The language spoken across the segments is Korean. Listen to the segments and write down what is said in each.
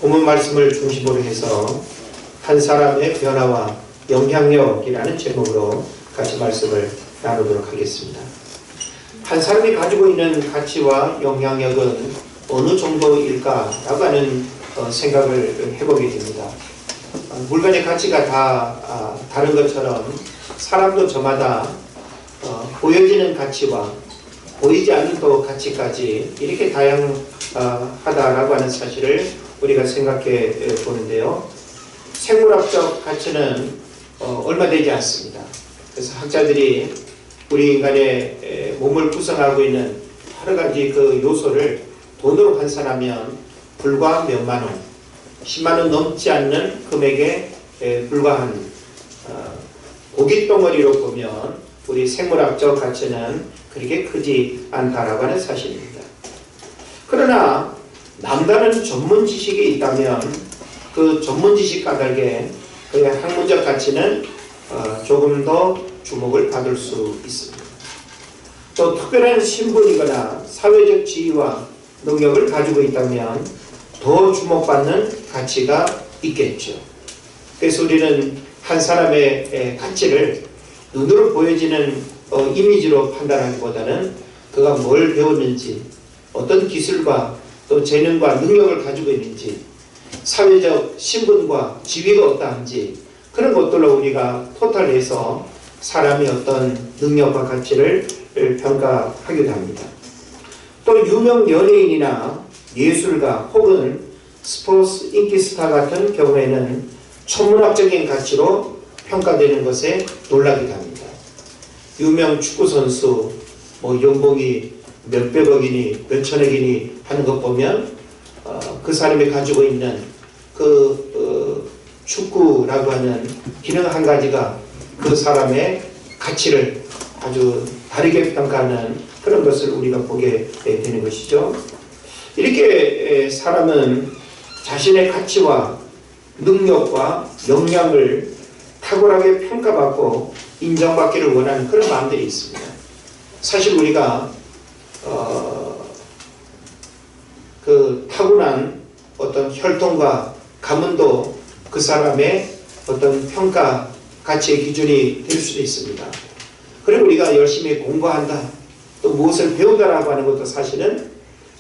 본문 말씀을 중심으로 해서 한 사람의 변화와 영향력이라는 제목으로 같이 말씀을 나누도록 하겠습니다. 한 사람이 가지고 있는 가치와 영향력은 어느 정도일까라고 하는 생각을 해보게 됩니다. 물건의 가치가 다 다른 것처럼 사람도 저마다 보여지는 가치와 보이지 않는 또 가치까지 이렇게 다양하다라고 하는 사실을 우리가 생각해 보는데요. 생물학적 가치는 얼마 되지 않습니다. 그래서 학자들이 우리 인간의 몸을 구성하고 있는 여러 가지 그 요소를 돈으로 환산하면 불과 몇만 원, 10만 원 넘지 않는 금액에 불과한 고깃덩어리로 보면 우리 생물학적 가치는 그렇게 크지 않다라고 하는 사실입니다. 그러나 남다른 전문 지식이 있다면 그 전문 지식 까닭에 그의 학문적 가치는 조금 더 주목을 받을 수 있습니다. 또 특별한 신분이거나 사회적 지위와 능력을 가지고 있다면 더 주목받는 가치가 있겠죠. 그래서 우리는 한 사람의 가치를 눈으로 보여지는 이미지로 판단하기보다는 그가 뭘 배웠는지, 어떤 기술과 또 재능과 능력을 가지고 있는지, 사회적 신분과 지위가 어떠한지 그런 것들로 우리가 토탈해서 사람의 어떤 능력과 가치를 평가하기도 합니다. 또 유명 연예인이나 예술가 혹은 스포츠 인기스타 같은 경우에는 천문학적인 가치로 평가되는 것에 놀라기도 합니다. 유명 축구선수 연봉이 몇백억이니 몇천억이니 하는 것 보면 그 사람이 가지고 있는 축구라고 하는 기능 한 가지가 그 사람의 가치를 아주 다르게 평가하는 그런 것을 우리가 보게 되는 것이죠. 이렇게 사람은 자신의 가치와 능력과 역량을 탁월하게 평가받고 인정받기를 원하는 그런 마음들이 있습니다. 사실 우리가 그 타고난 어떤 혈통과 가문도 그 사람의 어떤 평가 가치의 기준이 될 수도 있습니다. 그리고 우리가 열심히 공부한다, 또 무엇을 배운다라고 하는 것도 사실은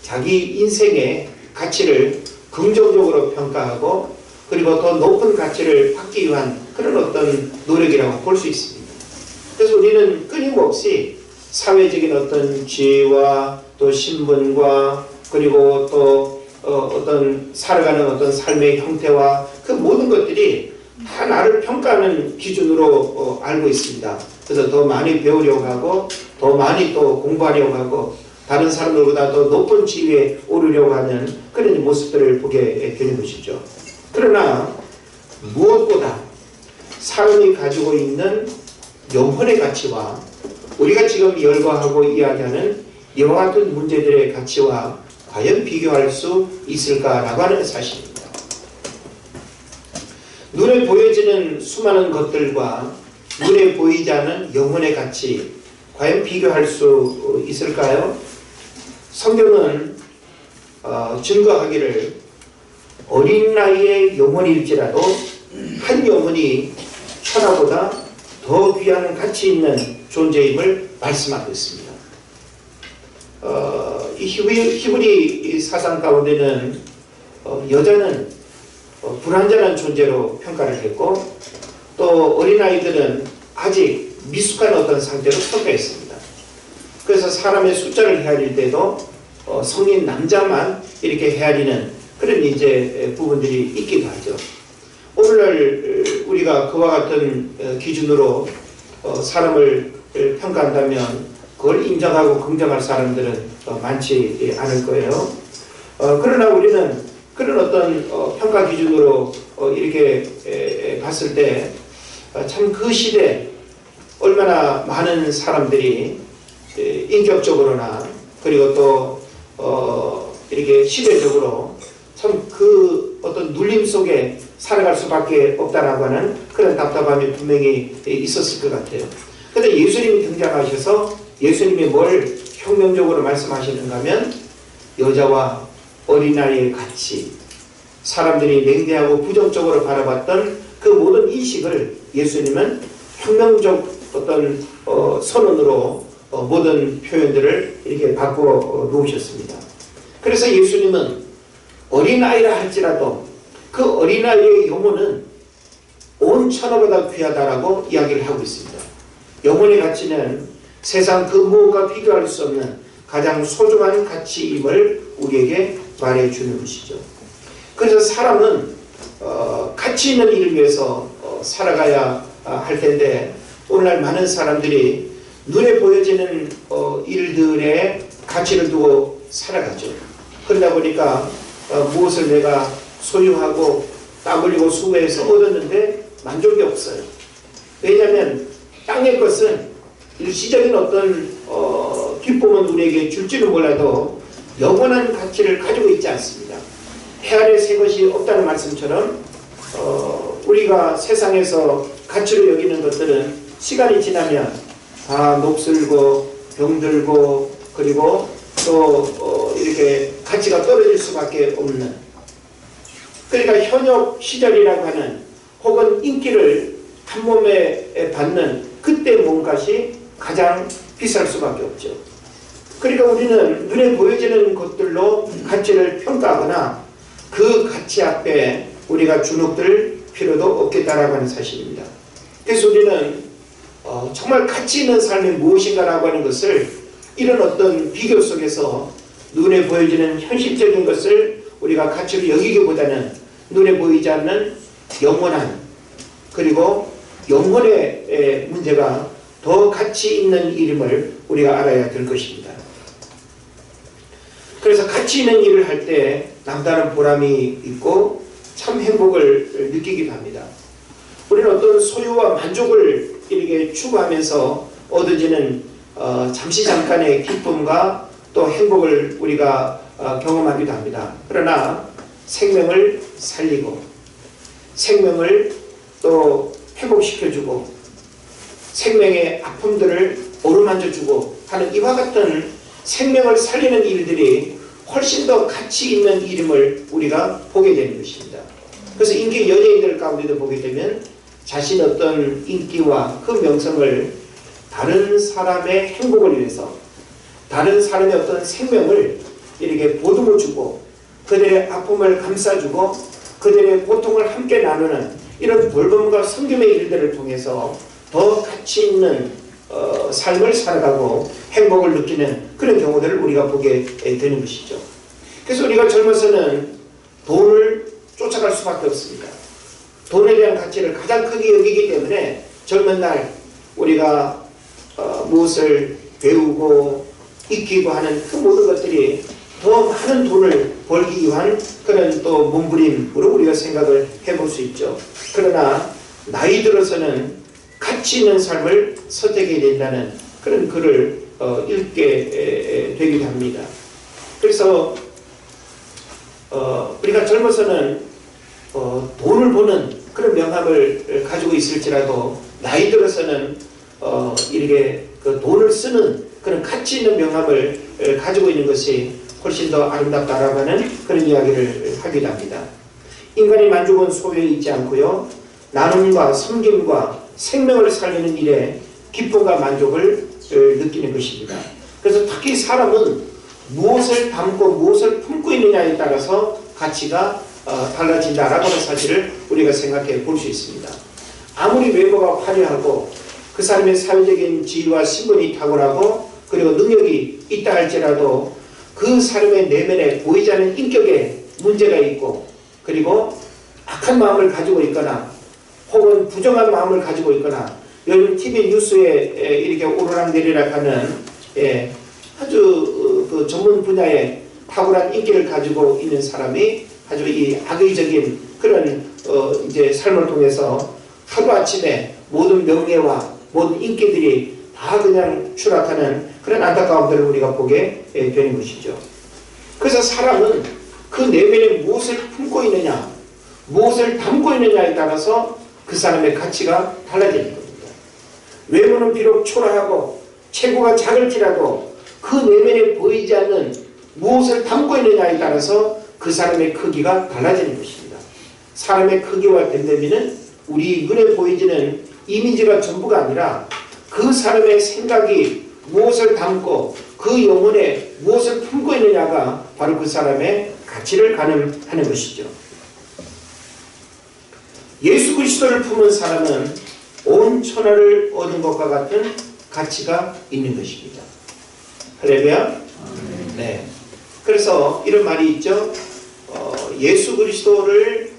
자기 인생의 가치를 긍정적으로 평가하고 그리고 더 높은 가치를 받기 위한 그런 어떤 노력이라고 볼 수 있습니다. 그래서 우리는 끊임없이 사회적인 어떤 지위와 또 신분과 그리고 또 어떤 살아가는 어떤 삶의 형태와 그 모든 것들이 다 나를 평가하는 기준으로 알고 있습니다. 그래서 더 많이 배우려고 하고 더 많이 또 공부하려고 하고 다른 사람들보다 더 높은 지위에 오르려고 하는 그런 모습들을 보게 되는 것이죠. 그러나 무엇보다 사람이 가지고 있는 영혼의 가치와 우리가 지금 열거하고 이야기하는 이와 같은 문제들의 가치와 과연 비교할 수 있을까라고 하는 사실입니다. 눈에 보여지는 수많은 것들과 눈에 보이지 않는 영혼의 가치 과연 비교할 수 있을까요? 성경은 증거하기를 어린 나이의 영혼일지라도 한 영혼이 천하보다 더 귀한 가치 있는 존재임을 말씀하고 있습니다. 이 히브리 사상 가운데는 여자는 불완전한 존재로 평가를 했고 또 어린아이들은 아직 미숙한 어떤 상태로 평가했습니다. 그래서 사람의 숫자를 헤아릴 때도 성인 남자만 이렇게 헤아리는 그런 이제 부분들이 있기도 하죠. 오늘날 우리가 그와 같은 기준으로 사람을 평가한다면 그걸 인정하고 긍정할 사람들은 많지 않을 거예요. 그러나 우리는 그런 어떤 평가 기준으로 이렇게 봤을 때 참 그 시대 얼마나 많은 사람들이 인격적으로나 그리고 또 이렇게 시대적으로 참 그 어떤 눌림 속에 살아갈 수밖에 없다라고 하는 그런 답답함이 분명히 있었을 것 같아요. 그런데 예수님이 등장하셔서 예수님이 뭘 혁명적으로 말씀하시는가 하면 여자와 어린아이의 가치, 사람들이 냉대하고 부정적으로 바라봤던 그 모든 인식을 예수님은 혁명적 어떤 선언으로 모든 표현들을 이렇게 바꿔 놓으셨습니다. 그래서 예수님은 어린아이라 할지라도 그 어린아이의 영혼은 온 천하보다 귀하다라고 이야기를 하고 있습니다. 영혼의 가치는 세상 그 무엇과 비교할 수 없는 가장 소중한 가치임을 우리에게 말해주는 것이죠. 그래서 사람은 가치 있는 일을 위해서 살아가야 할 텐데 오늘날 많은 사람들이 눈에 보여지는 일들에 가치를 두고 살아가죠. 그러다 보니까 무엇을 내가 소유하고 땀 흘리고 수고해서 얻었는데 만족이 없어요. 왜냐하면 땅의 것은 일시적인 어떤 기쁨은 우리에게 줄지는 몰라도 영원한 가치를 가지고 있지 않습니다. 해 아래 새 것이 없다는 말씀처럼 우리가 세상에서 가치로 여기는 것들은 시간이 지나면 다 녹슬고 병들고 그리고 또 이렇게 가치가 떨어질 수밖에 없는, 그러니까 현역 시절이라고 하는 혹은 인기를 한 몸에 받는 그때 몸값이 가장 비쌀 수밖에 없죠. 그러니까 우리는 눈에 보여지는 것들로 가치를 평가하거나 그 가치 앞에 우리가 주눅들 필요도 없겠다라고 하는 사실입니다. 그래서 우리는 정말 가치 있는 삶이 무엇인가라고 하는 것을 이런 어떤 비교 속에서 눈에 보여지는 현실적인 것을 우리가 가치로 여기기보다는 눈에 보이지 않는 영원한, 그리고 영혼의 문제가 더 가치 있는 일임을 우리가 알아야 될 것입니다. 그래서 가치 있는 일을 할 때 남다른 보람이 있고 참 행복을 느끼기도 합니다. 우리는 어떤 소유와 만족을 이렇게 추구하면서 얻어지는 잠시 잠깐의 기쁨과 또 행복을 우리가 경험하기도 합니다. 그러나 생명을 살리고 생명을 또 회복시켜주고 생명의 아픔들을 어루만져주고 하는 이와 같은 생명을 살리는 일들이 훨씬 더 가치 있는 일임을 우리가 보게 되는 것입니다. 그래서 인기 연예인들 가운데도 보게 되면 자신의 어떤 인기와 그 명성을 다른 사람의 행복을 위해서, 다른 사람의 어떤 생명을 이렇게 보듬어주고 그들의 아픔을 감싸주고 그들의 고통을 함께 나누는 이런 돌봄과 섬김의 일들을 통해서 더 가치 있는 삶을 살아가고 행복을 느끼는 그런 경우들을 우리가 보게 되는 것이죠. 그래서 우리가 젊어서는 돈을 쫓아갈 수밖에 없습니다. 돈에 대한 가치를 가장 크게 여기기 때문에 젊은 날 우리가 무엇을 배우고 익히고 하는 그 모든 것들이 더 많은 돈을 벌기 위한 그런 또 몸부림으로 우리가 생각을 해볼 수 있죠. 그러나 나이 들어서는 가치 있는 삶을 선택해야 된다는 그런 글을 읽게 되기도 합니다. 그래서 우리가 젊어서는 돈을 버는 그런 명함을 가지고 있을지라도 나이 들어서는 이렇게 그 돈을 쓰는 그런 가치 있는 명함을 가지고 있는 것이 훨씬 더 아름답다라고 하는 그런 이야기를 하기도 합니다. 인간의 만족은 소유에 있지 않고요, 나눔과 섬김과 생명을 살리는 일에 기쁨과 만족을 느끼는 것입니다. 그래서 특히 사람은 무엇을 담고 무엇을 품고 있느냐에 따라서 가치가 달라진다라고 하는 사실을 우리가 생각해 볼 수 있습니다. 아무리 외모가 화려하고 그 사람의 사회적인 지위와 신분이 탁월하고 그리고 능력이 있다 할지라도 그 사람의 내면에 보이지 않는 인격에 문제가 있고 그리고 악한 마음을 가지고 있거나 혹은 부정한 마음을 가지고 있거나 요즘 TV 뉴스에 이렇게 오르락내리락 하는 아주 그 전문 분야에 탁월한 인기를 가지고 있는 사람이 아주 이 악의적인 그런 이제 삶을 통해서 하루아침에 모든 명예와 모든 인기들이 다 그냥 추락하는 그런 안타까움들을 우리가 보게 되는 것이죠. 그래서 사람은 그 내면에 무엇을 품고 있느냐, 무엇을 담고 있느냐에 따라서 그 사람의 가치가 달라지는 겁니다. 외모는 비록 초라하고 체구가 작을지라도 그 내면에 보이지 않는 무엇을 담고 있느냐에 따라서 그 사람의 크기가 달라지는 것입니다. 사람의 크기와 됨됨이는 우리 눈에 보이지는 이미지가 전부가 아니라 그 사람의 생각이 무엇을 담고 그 영혼에 무엇을 품고 있느냐가 바로 그 사람의 가치를 가늠하는 것이죠. 예수 그리스도를 품은 사람은 온 천하를 얻은 것과 같은 가치가 있는 것입니다. 할렐루야. 네. 그래서 이런 말이 있죠. 예수 그리스도를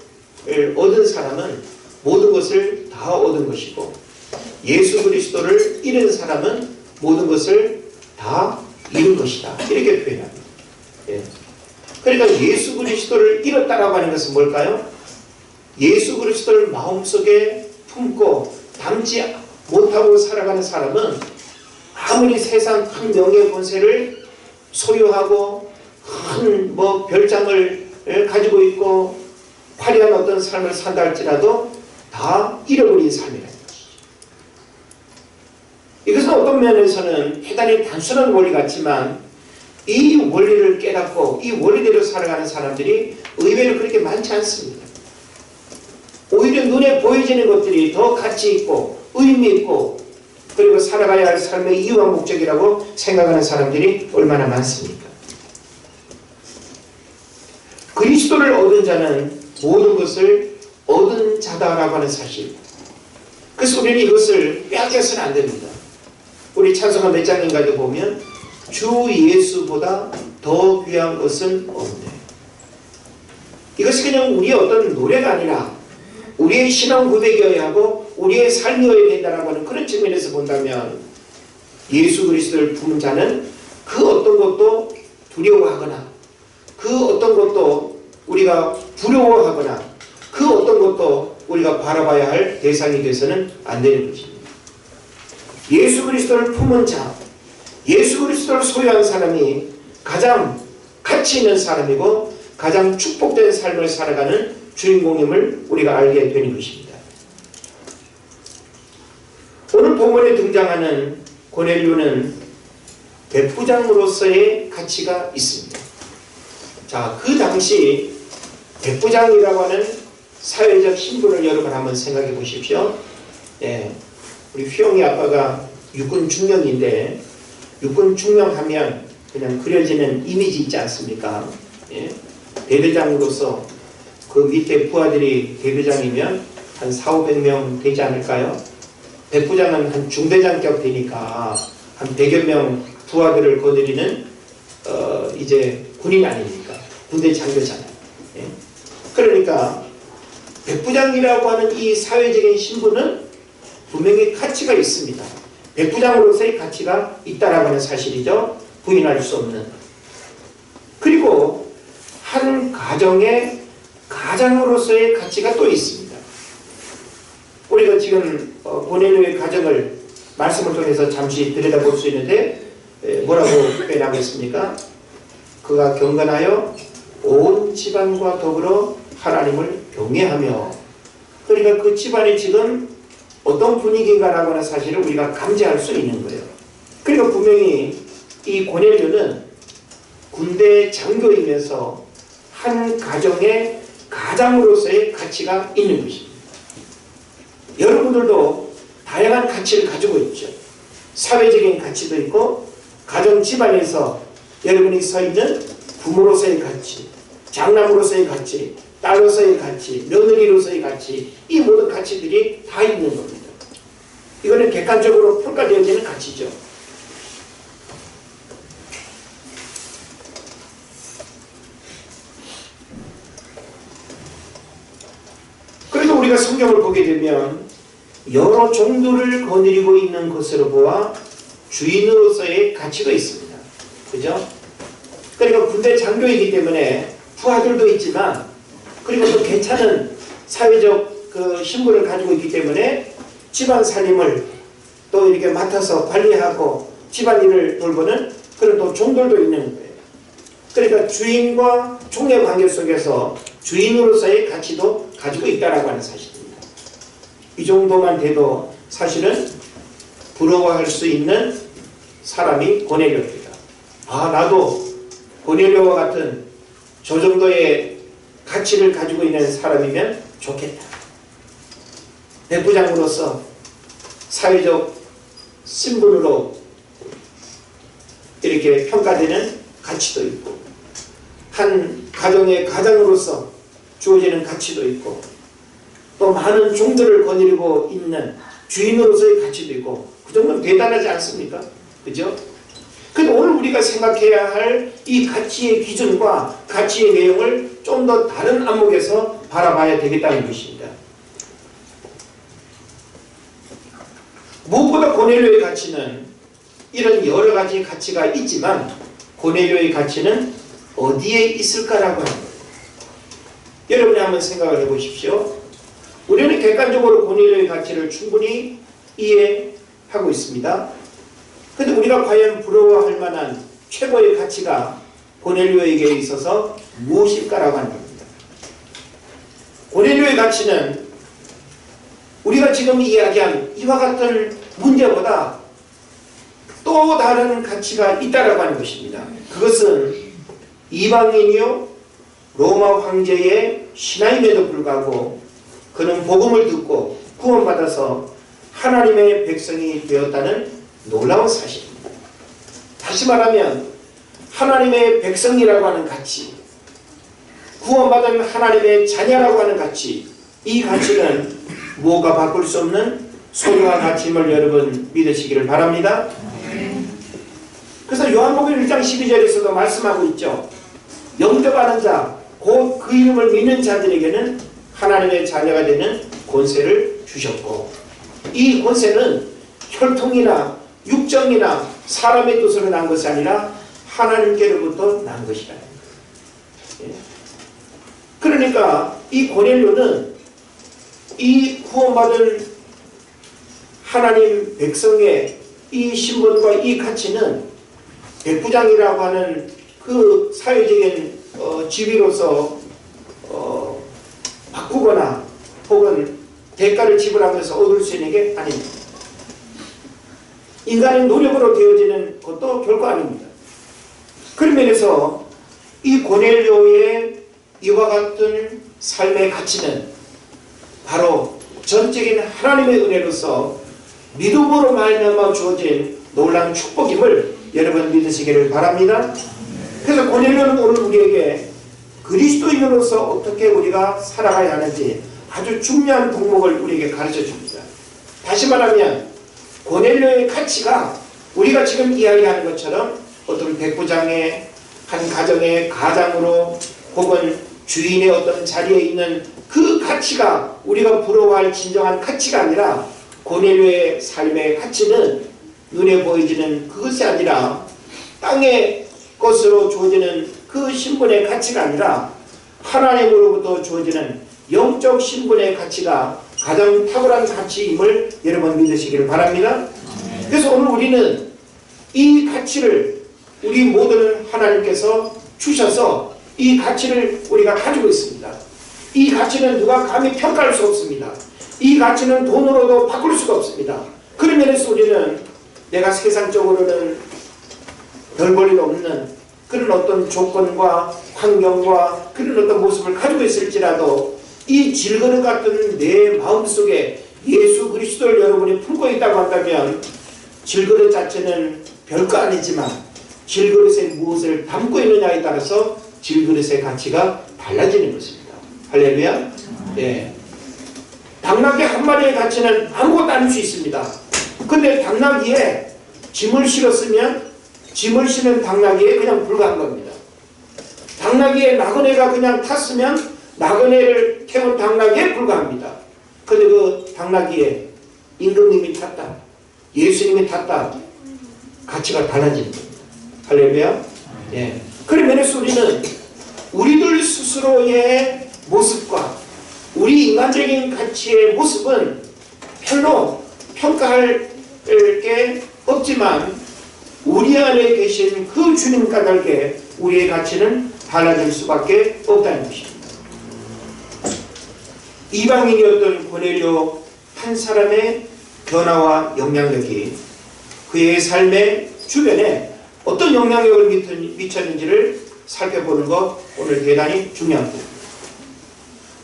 얻은 사람은 모든 것을 다 얻은 것이고 예수 그리스도를 잃은 사람은 모든 것을 다 잃은 것이다. 이렇게 표현합니다. 예. 그러니까 예수 그리스도를 잃었다라고 하는 것은 뭘까요? 예수 그리스도를 마음속에 품고 담지 못하고 살아가는 사람은 아무리 세상 큰 명예 권세를 소유하고 큰 별장을 가지고 있고 화려한 어떤 삶을 산다 할지라도 다 잃어버린 삶이라는 것이죠. 이것은 어떤 면에서는 대단히 단순한 원리 같지만 이 원리를 깨닫고 이 원리대로 살아가는 사람들이 의외로 그렇게 많지 않습니다. 오히려 눈에 보여지는 것들이 더 가치 있고 의미 있고 그리고 살아가야 할 삶의 이유와 목적이라고 생각하는 사람들이 얼마나 많습니까? 그리스도를 얻은 자는 모든 것을 얻은 자다라고 하는 사실. 그래서 우리는 이것을 빼앗겨서는 안 됩니다. 우리 찬송가 몇 장인가도 보면 주 예수보다 더 귀한 것은 없네. 이것이 그냥 우리의 어떤 노래가 아니라 우리의 신앙 고백이어야 하고 우리의 삶이어야 된다라고 하는 그런 측면에서 본다면 예수 그리스도를 품은 자는 그 어떤 것도 두려워하거나 그 어떤 것도 우리가 부러워하거나 그 어떤 것도 우리가 바라봐야 할 대상이 돼서는 안 되는 것입니다. 예수 그리스도를 품은 자, 예수 그리스도를 소유한 사람이 가장 가치 있는 사람이고 가장 축복된 삶을 살아가는 주인공임을 우리가 알게 되는 것입니다. 오늘 본문에 등장하는 고넬료는 백부장으로서의 가치가 있습니다. 자, 그 당시 백부장이라고 하는 사회적 신분을 여러분 한번 생각해 보십시오. 예, 우리 휘영이 아빠가 육군 중령인데 육군 중령하면 그냥 그려지는 이미지 있지 않습니까? 예, 대대장으로서 그 밑에 부하들이 대대장이면 한 400~500명 되지 않을까요? 백부장은 한 중대장격 되니까 한 100여 명 부하들을 거느리는 이제 군인 아닙니까? 군대 장교잖아요. 예? 그러니까 백부장이라고 하는 이 사회적인 신분은 분명히 가치가 있습니다. 백부장으로서의 가치가 있다라고 하는 사실이죠. 부인할 수 없는. 그리고 한 가정의 가장으로서의 가치가 또 있습니다. 우리가 지금 고넬료의 가정을 말씀을 통해서 잠시 들여다볼 수 있는데 뭐라고 표현하고 있습니까? 그가 경건하여 온 집안과 더불어 하나님을 경외하며. 그러니까 그 집안이 지금 어떤 분위기인가라고 하는 사실을 우리가 감지할 수 있는 거예요. 그러니까 분명히 이 고넬료는 군대 장교이면서 한 가정의 가장으로서의 가치가 있는 것입니다. 여러분들도 다양한 가치를 가지고 있죠. 사회적인 가치도 있고 가정 집안에서 여러분이 서 있는 부모로서의 가치, 장남으로서의 가치, 딸로서의 가치, 며느리로서의 가치, 이 모든 가치들이 다 있는 겁니다. 이거는 객관적으로 평가되어지는 가치죠. 그래서 우리가 성경을 보게 되면 여러 종들을 거느리고 있는 것으로 보아 주인으로서의 가치가 있습니다. 그죠? 그러니까 군대 장교이기 때문에 부하들도 있지만 그리고 또 괜찮은 사회적 그 신분을 가지고 있기 때문에 집안 살림을 또 이렇게 맡아서 관리하고 집안일을 돌보는 그런 또 종들도 있는 거예요. 그러니까 주인과 종의 관계 속에서 주인으로서의 가치도 가지고 있다라고 하는 사실입니다. 이 정도만 돼도 사실은 부러워할 수 있는 사람이 고넬료입니다. 아, 나도 고넬료와 같은 저 정도의 가치를 가지고 있는 사람이면 좋겠다. 백부장으로서 사회적 신분으로 이렇게 평가되는 가치도 있고, 한 가정의 가장으로서 주어지는 가치도 있고, 또 많은 종들을 거느리고 있는 주인으로서의 가치도 있고, 그 정도는 대단하지 않습니까? 그죠? 근데 오늘 우리가 생각해야 할 이 가치의 기준과 가치의 내용을 좀 더 다른 안목에서 바라봐야 되겠다는 것입니다. 무엇보다 고넬료의 가치는 이런 여러 가지 가치가 있지만 고넬료의 가치는 어디에 있을까라고 하는 거예요. 여러분이 한번 생각을 해보십시오. 우리는 객관적으로 고넬료의 가치를 충분히 이해하고 있습니다. 그런데 우리가 과연 부러워할 만한 최고의 가치가 고넬료에게 있어서 무엇일까라고 하는 겁니다. 고넬료의 가치는 우리가 지금 이야기한 이와 같은 문제보다 또 다른 가치가 있다라고 하는 것입니다. 그것은 이방인이요 로마 황제의 신하임에도 불구하고 그는 복음을 듣고 구원받아서 하나님의 백성이 되었다는 놀라운 사실입니다. 다시 말하면 하나님의 백성이라고 하는 가치, 구원받은 하나님의 자녀라고 하는 가치, 이 가치는 무엇과 바꿀 수 없는 소중한 가치임을 여러분 믿으시기를 바랍니다. 그래서 요한복음 1장 12절에서도 말씀하고 있죠. 영접하는 자, 곧 그 이름을 믿는 자들에게는 하나님의 자녀가 되는 권세를 주셨고, 이 권세는 혈통이나 육정이나 사람의 뜻으로 난 것이 아니라 하나님께로부터 난 것이다. 그러니까 이 고넬료는 이 구원받은 하나님 백성의 이 신분과 이 가치는 백부장이라고 하는 그 사회적인 지위로서 바꾸거나 혹은 대가를 지불하면서 얻을 수 있는 게 아닙니다. 인간의 노력으로 되어지는 것도 결코 아닙니다. 그런 면에서 이 고넬료의 이와 같은 삶의 가치는 바로 전적인 하나님의 은혜로서 믿음으로 말미암아 주어진 놀라운 축복임을 여러분 믿으시기를 바랍니다. 그래서 고넬료는 오늘 우리에게 그리스도인으로서 어떻게 우리가 살아가야 하는지 아주 중요한 덕목을 우리에게 가르쳐 줍니다. 다시 말하면 고넬료의 가치가 우리가 지금 이야기하는 것처럼 어떤 백부장의 한 가정의 가장으로 혹은 주인의 어떤 자리에 있는 그 가치가 우리가 부러워할 진정한 가치가 아니라 고넬료의 삶의 가치는 눈에 보이지는 그것이 아니라 땅의 것으로 주어지는 그 신분의 가치가 아니라 하나님으로부터 주어지는 영적 신분의 가치가 가장 탁월한 가치임을 여러분 믿으시기를 바랍니다. 그래서 오늘 우리는 이 가치를 우리 모두는 하나님께서 주셔서 이 가치를 우리가 가지고 있습니다. 이 가치는 누가 감히 평가할 수 없습니다. 이 가치는 돈으로도 바꿀 수가 없습니다. 그런 면에서 우리는 내가 세상적으로는 별 볼일 없는 그런 어떤 조건과 환경과 그런 어떤 모습을 가지고 있을지라도 이 질그릇 같은 내 마음속에 예수 그리스도를 여러분이 품고 있다고 한다면 질그릇 자체는 별거 아니지만 질그릇에 무엇을 담고 있느냐에 따라서 질그릇의 가치가 달라지는 것입니다. 할렐루야. 예. 당나귀 한 마리의 가치는 아무것도 아닐 수 있습니다. 근데 당나귀에 짐을 실었으면 짐을 실은 당나귀에 그냥 불과한 겁니다. 당나귀에 나그네가 그냥 탔으면 나그네를 태운 당나귀에 불과합니다. 근데 그 당나귀에 임금님이 탔다, 예수님이 탔다, 가치가 달라지는 겁니다. 할렐루야. 예. 그런 면에서 우리는 우리들 스스로의 모습과 우리 인간적인 가치의 모습은 별로 평가할 게 없지만 우리 안에 계신 그 주님 까닭에 우리의 가치는 달라질 수밖에 없다는 것입니다. 이방인이었던 고넬료 한 사람의 변화와 영향력이 그의 삶의 주변에 어떤 영향력을 미쳤는지를 살펴보는 것 오늘 대단히 중요한 부분입니다.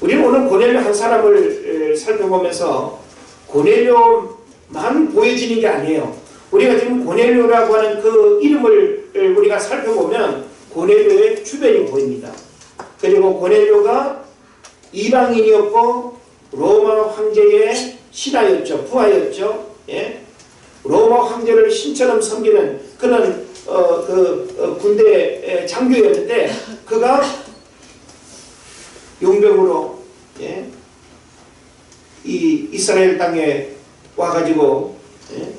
우리는 오늘 고넬료 한 사람을 살펴보면서 고넬료만 보여지는 게 아니에요. 우리가 지금 고넬료라고 하는 그 이름을 우리가 살펴보면 고넬료의 주변이 보입니다. 그리고 고넬료가 이방인이었고 로마 황제의 신하였죠. 부하였죠. 예? 로마 황제를 신처럼 섬기는 그는 군대 장교였는데 그가 용병으로 예? 이 이스라엘 땅에 와가지고 예?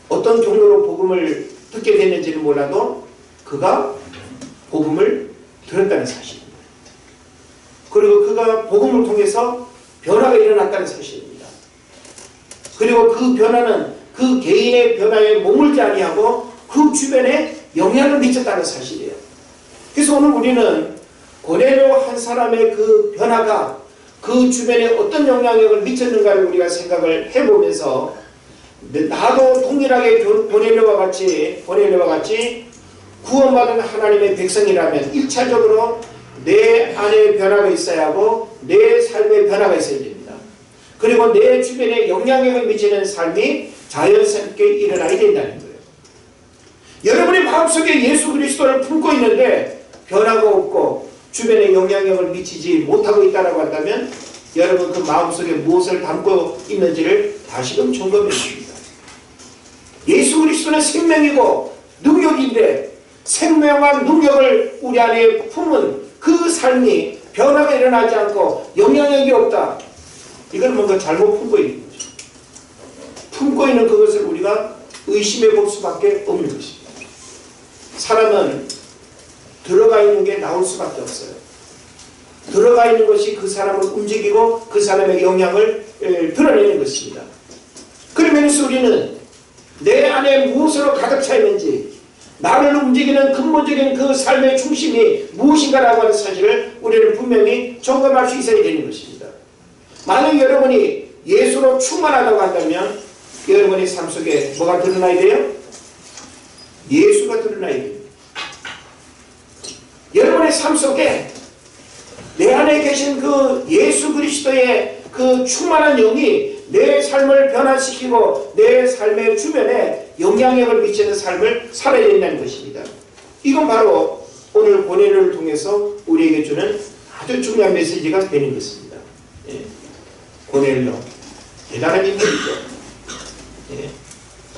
어떤 경로로 복음을 듣게 됐는지는 몰라도 그가 복음을 들었다는 사실입니다. 그리고 그가 복음을 통해서 변화가 일어났다는 사실입니다. 그리고 그 변화는 그 개인의 변화에 머물지 아니하고 그 주변에 영향을 미쳤다는 사실이에요. 그래서 오늘 우리는 고넬료 한 사람의 그 변화가 그 주변에 어떤 영향력을 미쳤는가를 우리가 생각을 해보면서 나도 동일하게 고넬료와 같이 구원받은 하나님의 백성이라면 1차적으로 내 안에 변화가 있어야 하고 내 삶에 변화가 있어야 됩니다. 그리고 내 주변에 영향력을 미치는 삶이 자연스럽게 일어나야 된다는 거예요. 여러분의 마음속에 예수 그리스도를 품고 있는데 변화가 없고 주변에 영향력을 미치지 못하고 있다고 한다면 여러분 그 마음속에 무엇을 담고 있는지를 다시금 점검해 줍니다. 예수 그리스도는 생명이고 능력인데 생명한 능력을 우리 안에 품은 그 삶이 변화가 일어나지 않고 영향력이 없다. 이건 뭔가 잘못 품고 있는 거죠. 품고 있는 그것을 우리가 의심해 볼 수밖에 없는 것입니다. 사람은 들어가 있는 게 나올 수밖에 없어요. 들어가 있는 것이 그 사람을 움직이고 그 사람의 영향을 드러내는 것입니다. 그러면서 우리는 내 안에 무엇으로 가득 차 있는지 나를 움직이는 근본적인 그 삶의 중심이 무엇인가라고 하는 사실을 우리는 분명히 점검할 수 있어야 되는 것입니다. 만약 여러분이 예수로 충만하다고 한다면 여러분의 삶 속에 뭐가 드러나야 돼요? 예수가 드러나야 됩니다. 여러분의 삶 속에 내 안에 계신 그 예수 그리스도의 그 충만한 영이 내 삶을 변화시키고 내 삶의 주변에 영향력을 미치는 삶을 살아야 된다는 것입니다. 이건 바로 오늘 고넬료를 통해서 우리에게 주는 아주 중요한 메시지가 되는 것입니다. 예. 고넬료 대단한 인물이죠. 예.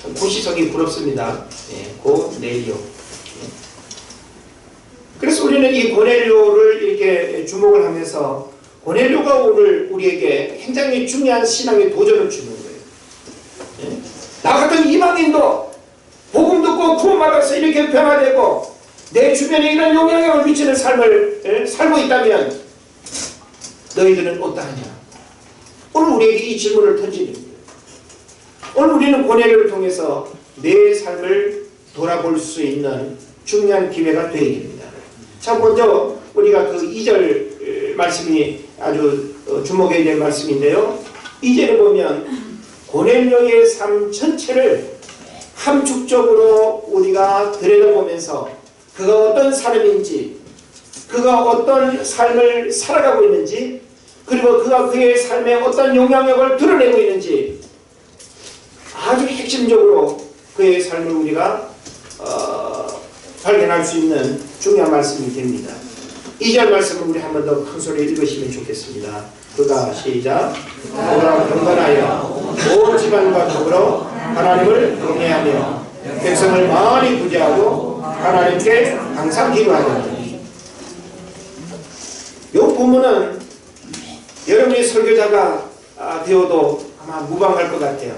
참 고시성이 부럽습니다. 예. 고넬료. 그래서 우리는 이 고넬료를 이렇게 주목을 하면서 고넬료가 오늘 우리에게 굉장히 중요한 신앙의 도전을 주는 거예요. 예? 나 같은 이방인도 복음 듣고 구원받아서 이렇게 변화되고 내 주변에 이런 영향력을 미치는 삶을 살고 있다면 너희들은 어떠하냐? 오늘 우리에게 이 질문을 던지는 거예요. 오늘 우리는 고넬료를 통해서 내 삶을 돌아볼 수 있는 중요한 기회가 되어야 됩니다. 자, 먼저 우리가 그 2절 말씀이 아주 주목해야 될 말씀인데요. 2절에 보면 고넬료의 삶 전체를 함축적으로 우리가 들여다보면서 그가 어떤 사람인지 그가 어떤 삶을 살아가고 있는지 그리고 그가 그의 삶에 어떤 영향력을 드러내고 있는지 아주 핵심적으로 그의 삶을 우리가 발견할 수 있는 중요한 말씀이 됩니다. 2절 말씀을 우리 한 번 더 큰 소리로 읽으시면 좋겠습니다. 그가 시작. 그가 경건하여 온 집안과 더불어 하나님을 경외하며 백성을 많이 구제하고 하나님께 항상 기도하였다. 이 본문은 여러분이 설교자가 되어도 아마 무방할 것 같아요.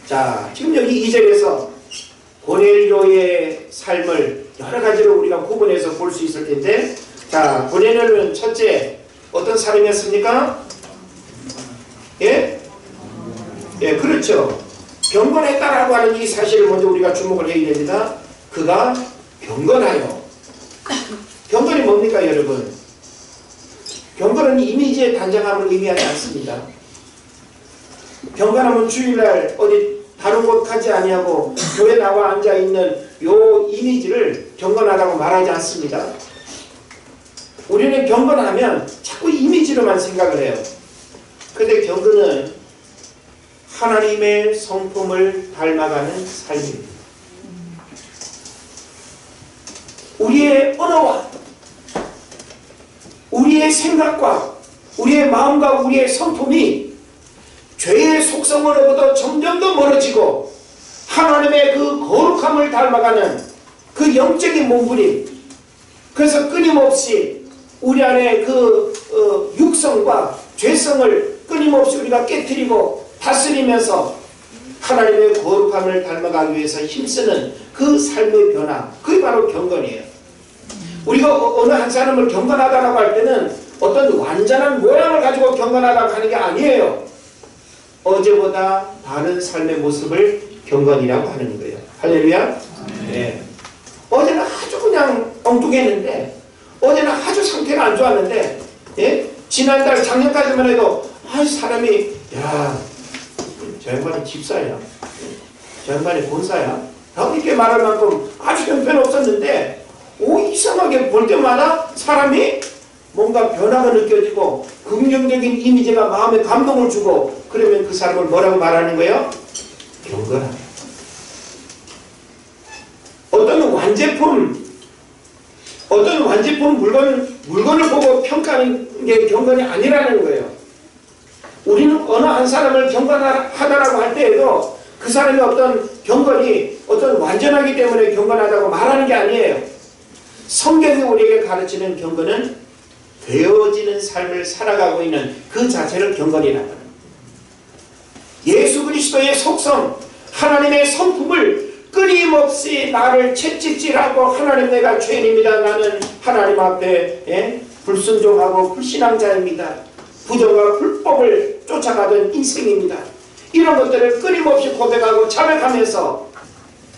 자, 지금 여기 2절에서 고넬료의 삶을 여러 가지로 우리가 구분해서 볼 수 있을 텐데, 자, 고넬료는 첫째 어떤 사람이었습니까? 예? 예, 그렇죠. 경건했다라고 하는 이 사실을 먼저 우리가 주목을 해야 됩니다. 그가 경건하여. 경건이 뭡니까, 여러분? 경건은 이미지의 단정함을 의미하지 않습니다. 경건하면 주일날 어디 다른 곳 가지 아니하고 교회 나와 앉아있는 요 이미지를 경건하다고 말하지 않습니다. 우리는 경건하면 자꾸 이미지로만 생각을 해요. 근데 경건은 하나님의 성품을 닮아가는 삶입니다. 우리의 언어와 우리의 생각과 우리의 마음과 우리의 성품이 죄의 속성으로부터 점점 더 멀어지고 하나님의 그 거룩함을 닮아가는 그 영적인 몸부림, 그래서 끊임없이 우리 안에 그 육성과 죄성을 끊임없이 우리가 깨트리고 다스리면서 하나님의 거룩함을 닮아가기 위해서 힘쓰는 그 삶의 변화, 그게 바로 경건이에요. 우리가 어느 한 사람을 경건하다라고 할 때는 어떤 완전한 모양을 가지고 경건하다고 하는 게 아니에요. 어제보다 다른 삶의 모습을 경건이라고 하는 거예요. 할렐루야. 네. 어제는 아주 그냥 엉뚱했는데, 어제는 아주 상태가 안 좋았는데, 예? 지난달 작년까지만 해도 사람이 저 양반이 집사야, 저 양반이 본사야 라고 이렇게 말할 만큼 아주 형편없었는데, 이상하게 볼 때마다 사람이 뭔가 변화가 느껴지고 긍정적인 이미지가 마음에 감동을 주고, 그러면 그 사람을 뭐라고 말하는 거예요? 경건하다. 어떤 완제품 물건을 보고 평가하는 게 경건이 아니라는 거예요. 우리는 어느 한 사람을 경건하다라고 할 때에도 그 사람의 어떤 경건이 어떤 완전하기 때문에 경건하다고 말하는 게 아니에요. 성경이 우리에게 가르치는 경건은 되어지는 삶을 살아가고 있는 그 자체를 경건이라고 합니다. 예수 그리스도의 속성, 하나님의 성품을 끊임없이 나를 채찍질하고, 하나님 내가 죄인입니다, 나는 하나님 앞에 불순종하고 불신앙자입니다, 부정과 불법을 쫓아가던 인생입니다, 이런 것들을 끊임없이 고백하고 자백하면서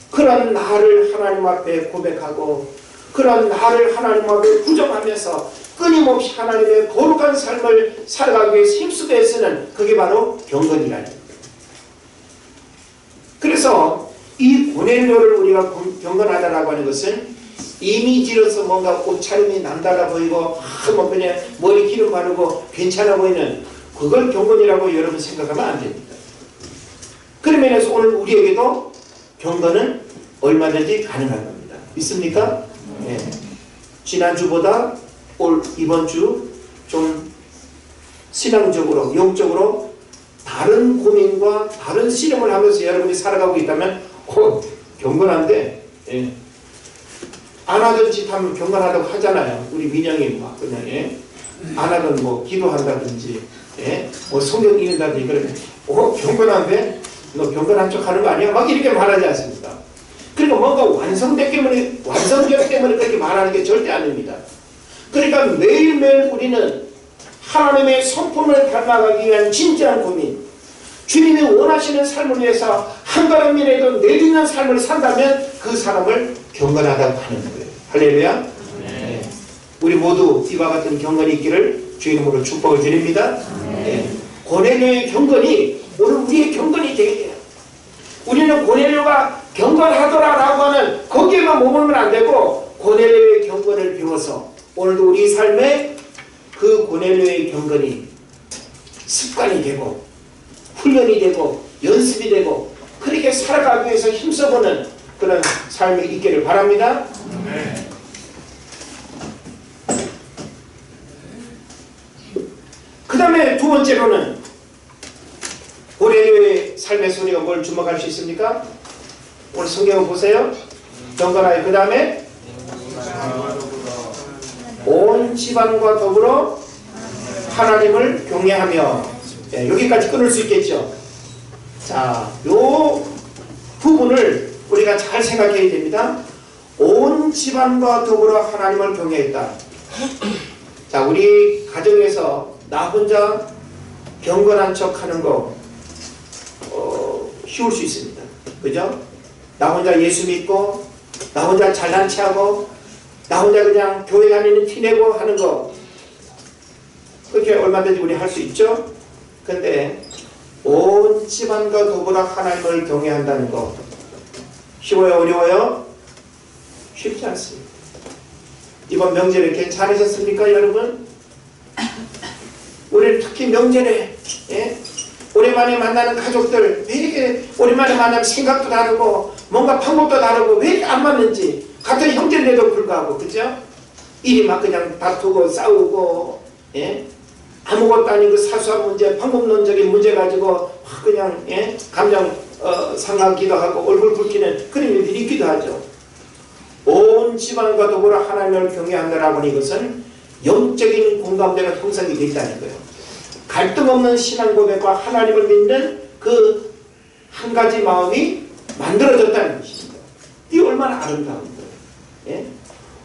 그런 나를 하나님 앞에 고백하고 그런 나를 하나님 앞에 부정하면서 끊임없이 하나님의 거룩한 삶을 살아가기 위해서 힘쓰고 애쓰는, 그게 바로 경건이라는 거예요. 그래서 이 고넬료를 우리가 경건하다라고 하는 것은 이미지로서 뭔가 옷차림이 남달라 보이고 뭐 그냥 머리 기름 바르고 괜찮아 보이는, 그걸 경건이라고 여러분 생각하면 안 됩니다. 그런 면에서 오늘 우리에게도 경건은 얼마든지 가능한 겁니다. 믿습니까? 네. 지난주보다 이번 주 좀 신앙적으로 영적으로 다른 고민과 다른 씨름을 하면서 여러분이 살아가고 있다면 경건한데, 안 하던 짓 하면 경건하다고 하잖아요. 우리 민영이 막 그냥 안 하던 뭐 기도한다든지 뭐 성경 읽는다든지 그러면 경건한데 너 경건한 척 하는 거 아니야? 막 이렇게 말하지 않습니까? 그러니까 뭔가 완성력 때문에 그렇게 말하는 게 절대 아닙니다. 그러니까 매일매일 우리는 하나님의 성품을 닮아가기 위한 진지한 고민, 주님이 원하시는 삶을 위해서 한 걸음이라도 내딛는 삶을 산다면 그 사람을 경건하다고 하는 거예요. 할렐루야. 네. 우리 모두 이와 같은 경건이 있기를 주 이름으로 축복을 드립니다. 네. 고넬료의 경건이 오늘 우리의 경건이 되게 돼요. 우리는 고넬료가 경건하더라라고 하는 거기에만 머물면 안 되고, 고넬료의 경건을 배워서 오늘도 우리 삶에 그 고넬료의 경건이 습관이 되고 훈련이 되고 연습이 되고 그렇게 살아가기 위해서 힘써보는 그런 삶이 있기를 바랍니다. 그 다음에 두 번째로는 고넬료의 삶에서 우리가 뭘 주목할 수 있습니까? 오늘 성경을 보세요. 경건하여 그 다음에 온 집안과 더불어 하나님을 경외하며, 여기까지 끊을 수 있겠죠. 자, 요 부분을 우리가 잘 생각해야 됩니다. 온 집안과 더불어 하나님을 경외했다. 자, 우리 가정에서 나 혼자 경건한 척 하는 거 쉬울 수 있습니다. 그죠? 나 혼자 예수 믿고 나 혼자 잘난 체하고 나 혼자 그냥 교회 다니는 티내고 하는 거, 그렇게 얼마든지 우리 할 수 있죠. 근데 온 집안과 더불어 하나님을 경외한다는 거 쉬워요? 어려워요? 쉽지 않습니다. 이번 명절에 괜찮으셨습니까, 여러분? 우리는 특히 명절에 오랜만에 만나는 가족들 왜 이렇게 오랜만에 만나면 생각도 다르고 뭔가 방법도 다르고 왜 이렇게 안 맞는지, 같은 형제인데도 불구하고, 그죠? 일이 막 그냥 다투고 싸우고 아무것도 아닌 그 사소한 문제, 방법론적인 문제 가지고 그냥 감정 상하기도 하고 얼굴 붉히는 그런 일들이 있기도 하죠. 온 집안과 더불어 하나님을 경외한다라고 하는 이것은 영적인 공감대가 형성이 되어 있다는 거예요. 갈등 없는 신앙 고백과 하나님을 믿는 그 한 가지 마음이 만들어졌다는 것입니다. 이게 얼마나 아름다운 거예요.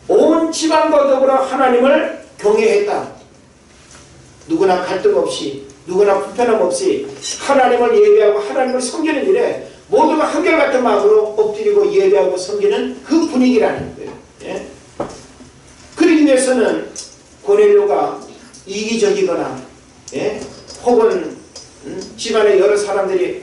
온 집안과 더불어 하나님을 경외했다. 누구나 갈등 없이, 누구나 불편함 없이 하나님을 예배하고 하나님을 섬기는 일에 모두가 한결같은 마음으로 엎드리고 예배하고 섬기는 그 분위기라는 거예요. 그러기 위해서는 고넬료가 이기적이거나 혹은 집안의 여러 사람들이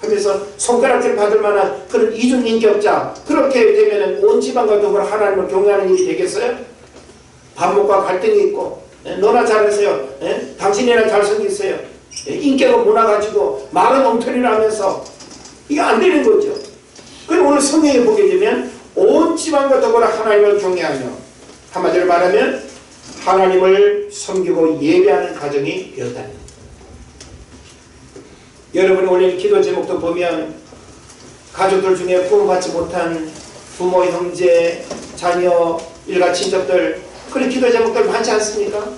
하면서 손가락질 받을 만한 그런 이중인격자, 그렇게 되면 온 집안과 더불어 하나님을 경외하는 일이 되겠어요? 반목과 갈등이 있고 너나 잘하세요, 당신이나 잘생겼어요, 인격은 무나가지고 말은 엉터리를 하면서 이게 안 되는 거죠. 그리고 오늘 성경에 보게 되면 온 집안과 더불어 하나님을 경외하며, 한마디로 말하면 하나님을 섬기고 예배하는 가정이 되었다는 겁니다. 여러분이 올린 기도 제목도 보면 가족들 중에 구원받지 못한 부모, 형제, 자녀, 일가 친척들, 그런 기도 제목들 많지 않습니까?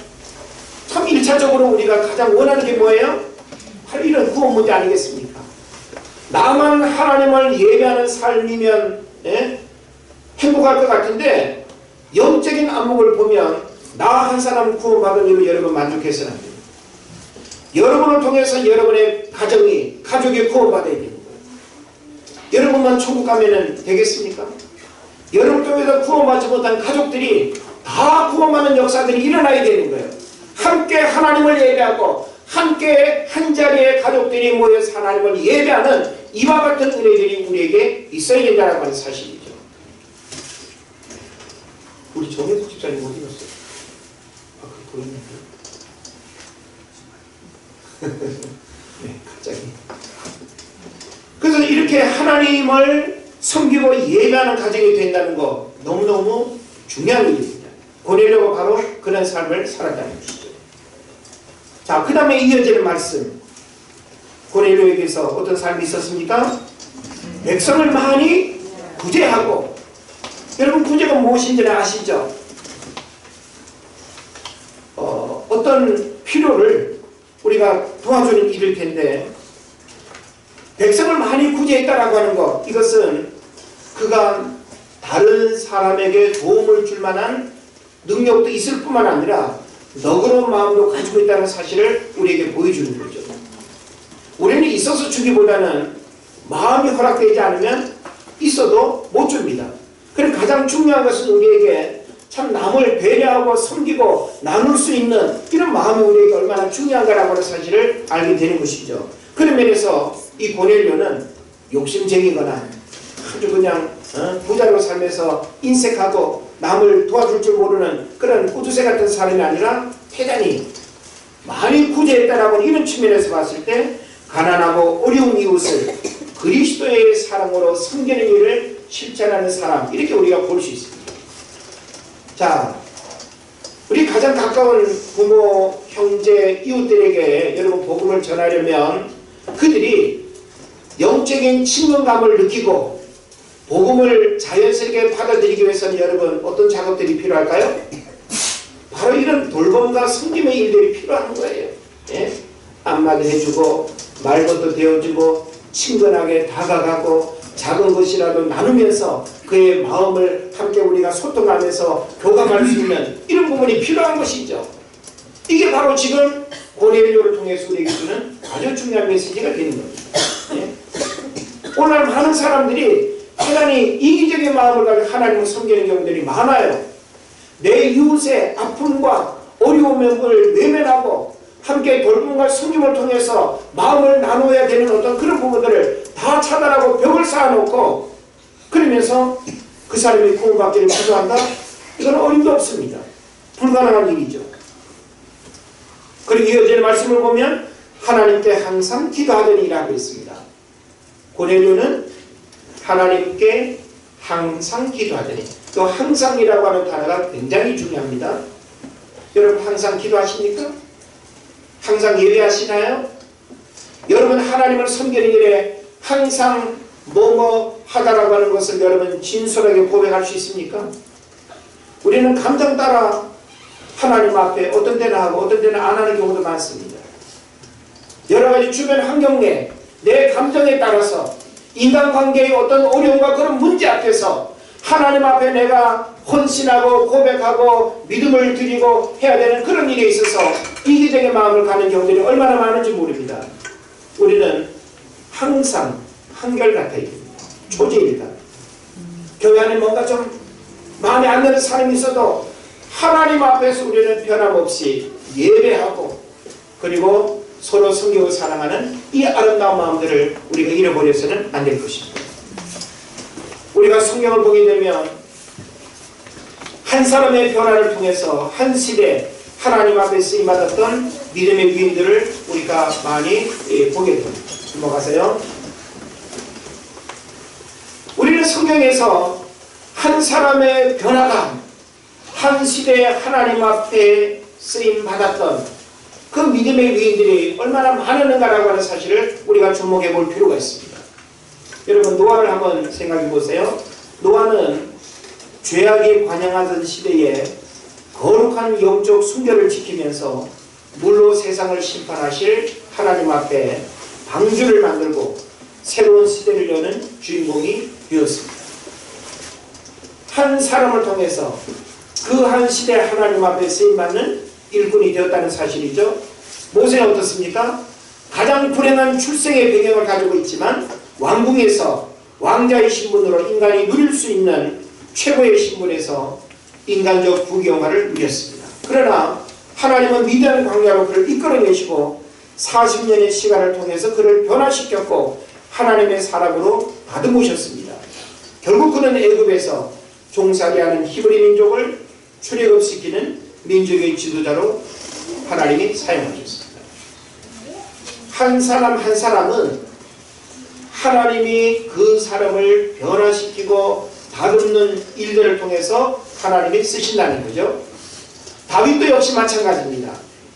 참 1차적으로 우리가 가장 원하는 게 뭐예요? 바로 이런 구원 문제 아니겠습니까? 나만 하나님을 예배하는 삶이면 행복할 것 같은데, 영적인 안목을 보면 나 한 사람 구원받은 일로 여러분 만족해서는 안 됩니다. 여러분을 통해서 여러분의 가족이 구원받아야 되는 거예요. 여러분만 천국 가면 되겠습니까? 여러분 통해서 구원받지 못한 가족들이 다 구원받는 역사들이 일어나야 되는 거예요. 함께 하나님을 예배하고 함께 한자리에 가족들이 모여서 하나님을 예배하는 이와 같은 은혜들이 우리에게 있어야 된다는 하는 사실이죠. 우리 정혜숙 집사님 어디 갔어요? 아, 그거 보이는데? 네, 갑자기. 그래서 이렇게 하나님을 섬기고 예배하는 가정이 된다는 거 너무너무 중요한 일입니다. 고넬료가 바로 그런 삶을 살았다는 것이죠. 자, 그 다음에 이어지는 말씀. 고넬료에게서 어떤 삶이 있었습니까? 백성을 많이 구제하고. 여러분, 구제가 무엇인지는 아시죠? 어떤 필요를 우리가 도와주는 일일 텐데, 백성을 많이 구제했다라고 하는 것, 이것은 그가 다른 사람에게 도움을 줄 만한 능력도 있을 뿐만 아니라 너그러운 마음도 가지고 있다는 사실을 우리에게 보여주는 거죠. 우리는 있어서 주기보다는 마음이 허락되지 않으면 있어도 못 줍니다. 그럼 가장 중요한 것은 우리에게 참 남을 배려하고 섬기고 나눌 수 있는 이런 마음이 우리에게 얼마나 중요한가라고 하는 사실을 알게 되는 것이죠. 그런 면에서 이 고넬료는 욕심쟁이거나 아주 그냥 부자로 살면서 인색하고 남을 도와줄 줄 모르는 그런 우두새 같은 사람이 아니라 대단히 많이 구제했다라고 하는 이런 측면에서 봤을 때 가난하고 어려운 이웃을 그리스도의 사랑으로 섬기는 일을 실천하는 사람, 이렇게 우리가 볼 수 있습니다. 자, 우리 가장 가까운 부모, 형제, 이웃들에게 여러분 복음을 전하려면 그들이 영적인 친근감을 느끼고 복음을 자연스럽게 받아들이기 위해서는 여러분 어떤 작업들이 필요할까요? 바로 이런 돌봄과 섬김의 일들이 필요한 거예요. 안마도 해주고 말것도 되어주고 친근하게 다가가고 작은 것이라도 나누면서 그의 마음을 함께 우리가 소통하면서 교감할 수 있는 이런 부분이 필요한 것이죠. 이게 바로 지금 고넬료를 통해서 우리에게 주는 아주 중요한 메시지가 되는 겁니다. 오늘 많은 사람들이 대단히 이기적인 마음을 가지고 하나님을 섬기는 경우들이 많아요. 내 이웃의 아픔과 어려움을 외면하고 함께 돌봄과 섬김을 통해서 마음을 나누어야 되는 어떤 그런 부분들을 다 차단하고 벽을 쌓아놓고 그러면서 그 사람이 구원받기를 기도한다? 이건 어림도 없습니다. 불가능한 일이죠. 그리고 이어지는 말씀을 보면 하나님께 항상 기도하더니라고 했습니다. 고넬료는 하나님께 항상 기도하더니, 또 항상이라고 하는 단어가 굉장히 중요합니다. 여러분 항상 기도하십니까? 항상 예배하시나요? 여러분 하나님을 섬기는 일에 항상 뭐뭐 하다라고 하는 것을 여러분 진솔하게 고백할 수 있습니까? 우리는 감정 따라 하나님 앞에 어떤 때는 하고 어떤 때는 안 하는 경우도 많습니다. 여러가지 주변 환경에 내 감정에 따라서 인간관계의 어떤 어려움과 그런 문제 앞에서 하나님 앞에 내가 헌신하고 고백하고 믿음을 드리고 해야 되는 그런 일에 있어서 이기적인 마음을 가는 경우들이 얼마나 많은지 모릅니다. 우리는 항상 한결같아야 됩니다. 초제일다. 교회 안에 뭔가 좀 마음에 안 드는 사람이 있어도 하나님 앞에서 우리는 변함없이 예배하고 그리고 서로 섬기고 사랑하는 이 아름다운 마음들을 우리가 잃어버려서는 안 될 것입니다. 우리가 성경을 보게 되면 한 사람의 변화를 통해서 한 시대 하나님 앞에 쓰임받았던 믿음의 위인들을 우리가 많이 보게 됩니다. 넘어가세요. 우리는 성경에서 한 사람의 변화가 한 시대에 하나님 앞에 쓰임받았던 그 믿음의 위인들이 얼마나 많았는가라고 하는 사실을 우리가 주목해 볼 필요가 있습니다. 여러분 노아를 한번 생각해 보세요. 노아는 죄악이 관영하던 시대에 거룩한 영적 순결을 지키면서 물로 세상을 심판하실 하나님 앞에 방주를 만들고 새로운 시대를 여는 주인공이 되었습니다. 한 사람을 통해서 그 한 시대 하나님 앞에 쓰임받는 일꾼이 되었다는 사실이죠. 모세는 어떻습니까? 가장 불행한 출생의 배경을 가지고 있지만 왕궁에서 왕자의 신분으로 인간이 누릴 수 있는 최고의 신분에서 인간적 부귀영화를 누렸습니다. 그러나 하나님은 위대한 광야로 그를 이끌어내시고 40년의 시간을 통해서 그를 변화시켰고 하나님의 사람으로 다듬으셨습니다. 결국 그는 애굽에서 종살이하는 히브리 민족을 출애굽시키는 민족의 지도자로 하나님이 사용하셨습니다. 한 사람 한 사람은 하나님이 그 사람을 변화시키고 다듬는 일들을 통해서 하나님이 쓰신다는 거죠. 다윗도 역시 마찬가지입니다.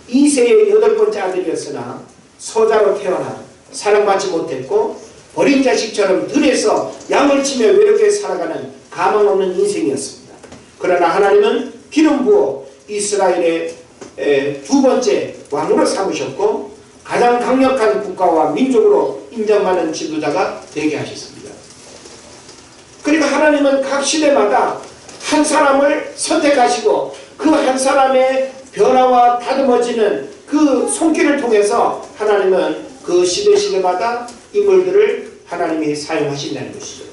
이새의 8번째 아들이었으나 소자로 태어나 사랑받지 못했고 어린 자식처럼 들에서 양을 치며 외롭게 살아가는 가망 없는 인생이었습니다. 그러나 하나님은 기름 부어 이스라엘의 2번째 왕으로 삼으셨고 가장 강력한 국가와 민족으로 인정받는 지도자가 되게 하셨습니다. 그리고 하나님은 각 시대마다 한 사람을 선택하시고 그 한 사람의 변화와 다듬어지는 그 손길을 통해서 하나님은 그 시대마다 인물들을 하나님이 사용하신다는 것이죠.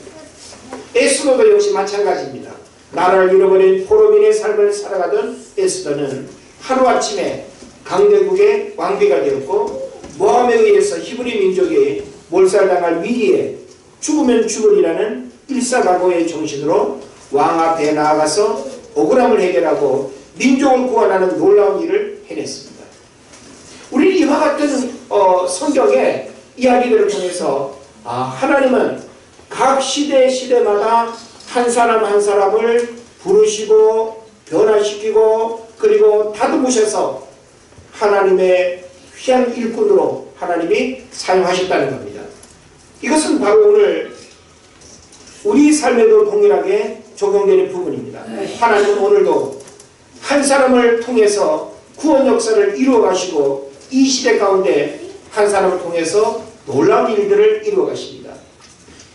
에스더도 역시 마찬가지입니다. 나라를 잃어버린 포로민의 삶을 살아가던 에스더는 하루아침에 강대국의 왕비가 되었고 모함에 의해서 히브리 민족이 몰살당할 위기에 죽으면 죽으리라는 일사각오의 정신으로 왕 앞에 나아가서 억울함을 해결하고 민족을 구원하는 놀라운 일을 해냈습니다. 우리는 이와 같은 성경의 이야기들을 통해서 하나님은 각 시대마다 한 사람 한 사람을 부르시고 변화시키고 그리고 다듬으셔서 하나님의 귀한 일꾼으로 하나님이 사용하셨다는 겁니다. 이것은 바로 오늘 우리 삶에도 동일하게 적용되는 부분입니다. 하나님은 오늘도 한 사람을 통해서 구원 역사를 이루어 가시고 이 시대 가운데 한 사람을 통해서 놀라운 일들을 이루어 가십니다.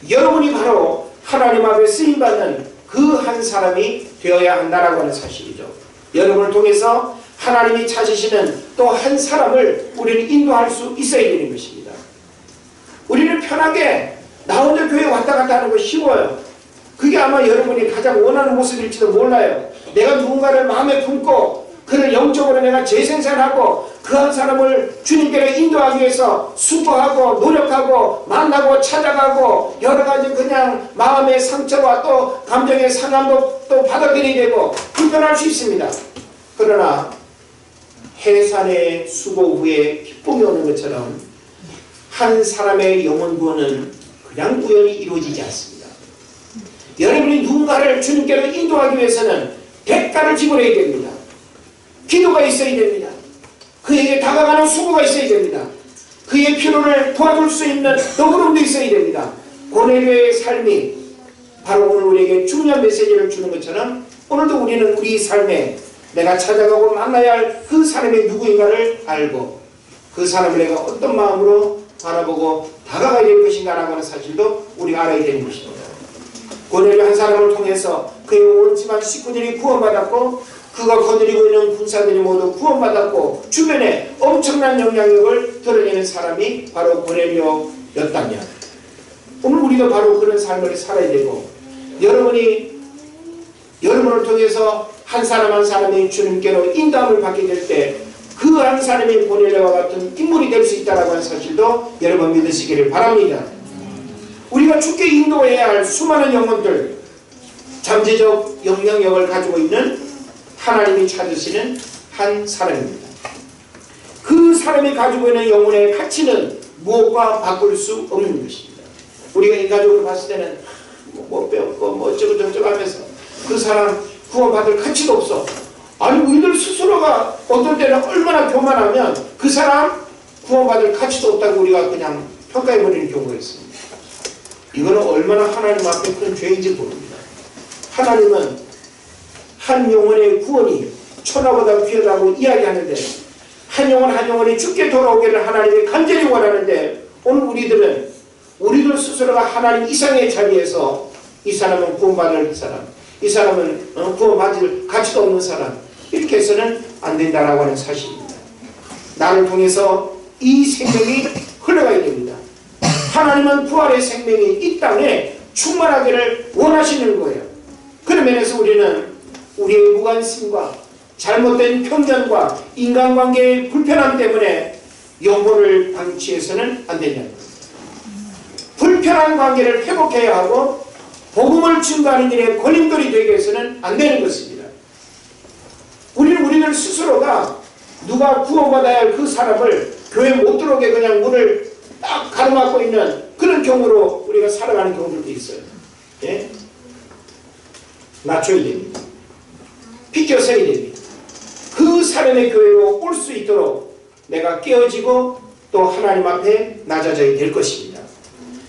여러분이 바로 하나님 앞에 쓰임받는 그 한 사람이 되어야 한다라고 하는 사실이죠. 여러분을 통해서 하나님이 찾으시는 또 한 사람을 우리는 인도할 수 있어야 되는 것입니다. 우리는 편하게 나 혼자 교회 왔다 갔다 하는 거 쉬워요. 그게 아마 여러분이 가장 원하는 모습일지도 몰라요. 내가 누군가를 마음에 품고 그를 영적으로 내가 재생산하고 그 한 사람을 주님께로 인도하기 위해서 수고하고 노력하고 만나고 찾아가고 여러 가지 그냥 마음의 상처와 또 감정의 상함도 또 받아들이게 되고 불편할 수 있습니다. 그러나 해산의 수고 후에 기쁨이 오는 것처럼 한 사람의 영혼 구원은 그냥 우연히 이루어지지 않습니다. 여러분이 누군가를 주님께로 인도하기 위해서는 대가를 지불해야 됩니다. 기도가 있어야 됩니다. 그에게 다가가는 수고가 있어야 됩니다. 그의 필요를 도와줄 수 있는 너그러움도 있어야 됩니다. 고넬료의 삶이 바로 오늘 우리에게 중요한 메시지를 주는 것처럼 오늘도 우리는 우리 삶에 내가 찾아가고 만나야 할 그 사람이 누구인가를 알고 그 사람을 내가 어떤 마음으로 바라보고 다가가야 될 것인가 라고 하는 사실도 우리가 알아야 되는 것입니다. 고넬료 한 사람을 통해서 그의 온 집안 식구들이 구원받았고 그가 거느리고 있는 군사들이 모두 구원받았고 주변에 엄청난 영향력을 드러내는 사람이 바로 고넬료였다면 오늘 우리도 바로 그런 삶을 살아야 되고 여러분을 통해서 한 사람 한 사람이 주님께로 인도함을 받게 될 때 그 한 사람이 고넬료와 같은 인물이 될 수 있다는 하는 사실도 여러분 믿으시기를 바랍니다. 우리가 주께 인도해야 할 수많은 영혼들 잠재적 영향력을 가지고 있는 하나님이 찾으시는 한 사람입니다. 그 사람이 가지고 있는 영혼의 가치는 무엇과 바꿀 수 없는 것입니다. 우리가 인간적으로 봤을 때는 뭐 배웠고 뭐 어쩌고 저쩌고 하면서 그 사람 구원받을 가치도 없어. 아니 우리들 스스로가 어떤 때는 얼마나 교만하면 그 사람 구원받을 가치도 없다고 우리가 그냥 평가해버리는 경우가 있습니다. 이거는 얼마나 하나님 앞에 큰 죄인지 모릅니다. 하나님은 한 영혼의 구원이 천하보다 귀하다고 이야기하는데 한 영혼 한 영혼이 죽게 돌아오기를 하나님이 간절히 원하는데 오늘 우리들 스스로가 하나님 이상의 자리에서 이 사람은 구원받을 사람, 이 사람은 구원받을 가치도 없는 사람 이렇게 해서는 안 된다라고 하는 사실입니다. 나를 통해서 이 생명이 흘러가야 됩니다. 하나님은 부활의 생명이 이 땅에 충만하기를 원하시는 거예요. 그런 면에서 우리는 우리의 무관심과 잘못된 편견과 인간관계의 불편함 때문에 영혼을 방치해서는 안 된다는 겁니다. 불편한 관계를 회복해야 하고 복음을 증거하는 일에 걸림돌이 되게 해서는 안 되는 것입니다. 우리들 스스로가 누가 구원받아야 할 그 사람을 교회 못 들어오게 그냥 문을 딱 가로막고 있는 그런 경우로 우리가 살아가는 경우들도 있어요. 예? 낮춰야 됩니다. 비껴서야 됩니다. 그 사람의 교회로 올 수 있도록 내가 깨어지고 또 하나님 앞에 낮아져야 될 것입니다.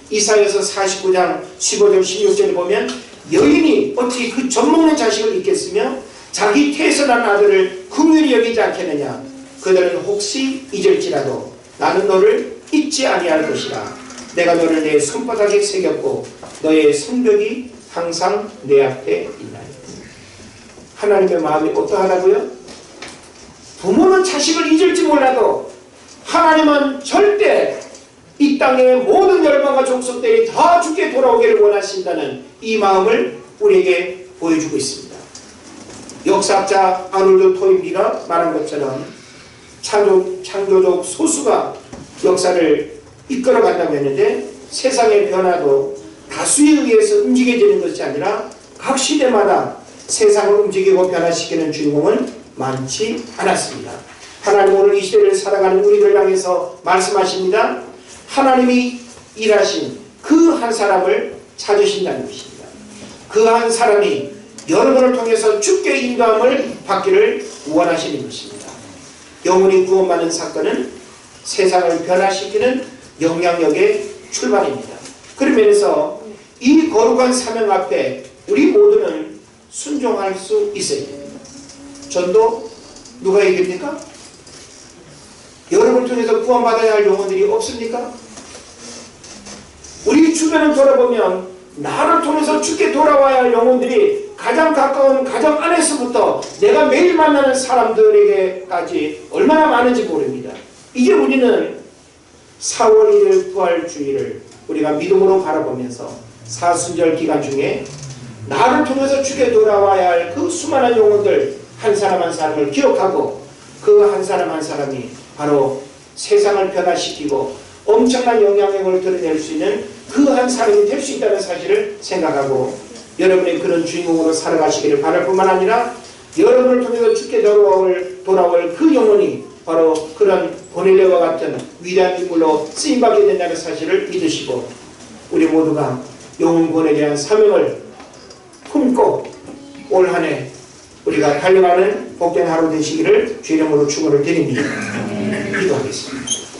이사야서 49장 15절 16절에 보면 여인이 어찌 그 젖먹는 자식을 잊겠으며 자기 태선한 아들을 긍휼히 여기지 않겠느냐. 그들은 혹시 잊을지라도 나는 너를 잊지 아니할 것이라. 내가 너를 내 손바닥에 새겼고 너의 성벽이 항상 내 앞에 있나니. 하나님의 마음이 어떠하다고요? 부모는 자식을 잊을지 몰라도 하나님은 절대 이 땅의 모든 열방과 족속들이 다 주께 돌아오기를 원하신다는 이 마음을 우리에게 보여주고 있습니다. 역사학자 아놀드 토인비가 말한 것처럼 창조적 소수가 역사를 이끌어간다고 했는데 세상의 변화도 다수에 의해서 움직여지는 것이 아니라 각 시대마다 세상을 움직이고 변화시키는 주인공은 많지 않았습니다. 하나님 오늘 이 시대를 살아가는 우리를 향해서 말씀하십니다. 하나님이 일하신 그 한 사람을 찾으신다는 것입니다. 그 한 사람이 여러분을 통해서 주께 인도함을 받기를 원하시는 것입니다. 영혼이 구원받는 사건은 세상을 변화시키는 영향력의 출발입니다. 그런 면에서 이 거룩한 사명 앞에 우리 모두는 순종할 수 있어야 됩니다. 전도 누가 얘기합니까? 여러분을 통해서 구원받아야 할 영혼들이 없습니까? 우리 주변을 돌아보면 나를 통해서 주께 돌아와야 할 영혼들이 가장 가까운 가정 안에서부터 내가 매일 만나는 사람들에게까지 얼마나 많은지 모릅니다. 이제 우리는 4월 1일 부활주의를 우리가 믿음으로 바라보면서 사순절 기간 중에 나를 통해서 주께 돌아와야 할 그 수많은 영혼들 한 사람 한 사람을 기억하고 그 한 사람 한 사람이 바로 세상을 변화시키고 엄청난 영향력을 드러낼 수 있는 그 한 사람이 될 수 있다는 사실을 생각하고 여러분의 그런 주인공으로 살아가시기를 바랄 뿐만 아니라 여러분을 통해서 주께 돌아올 그 영혼이 바로 그런 고넬료와 같은 위대한 인물로 쓰임받게 된다는 사실을 믿으시고 우리 모두가 영혼권에 대한 사명을 품고 올 한 해 우리가 달려가는 복된 하루 되시기를 주의 이름으로 축원을 드립니다. 기도하겠습니다.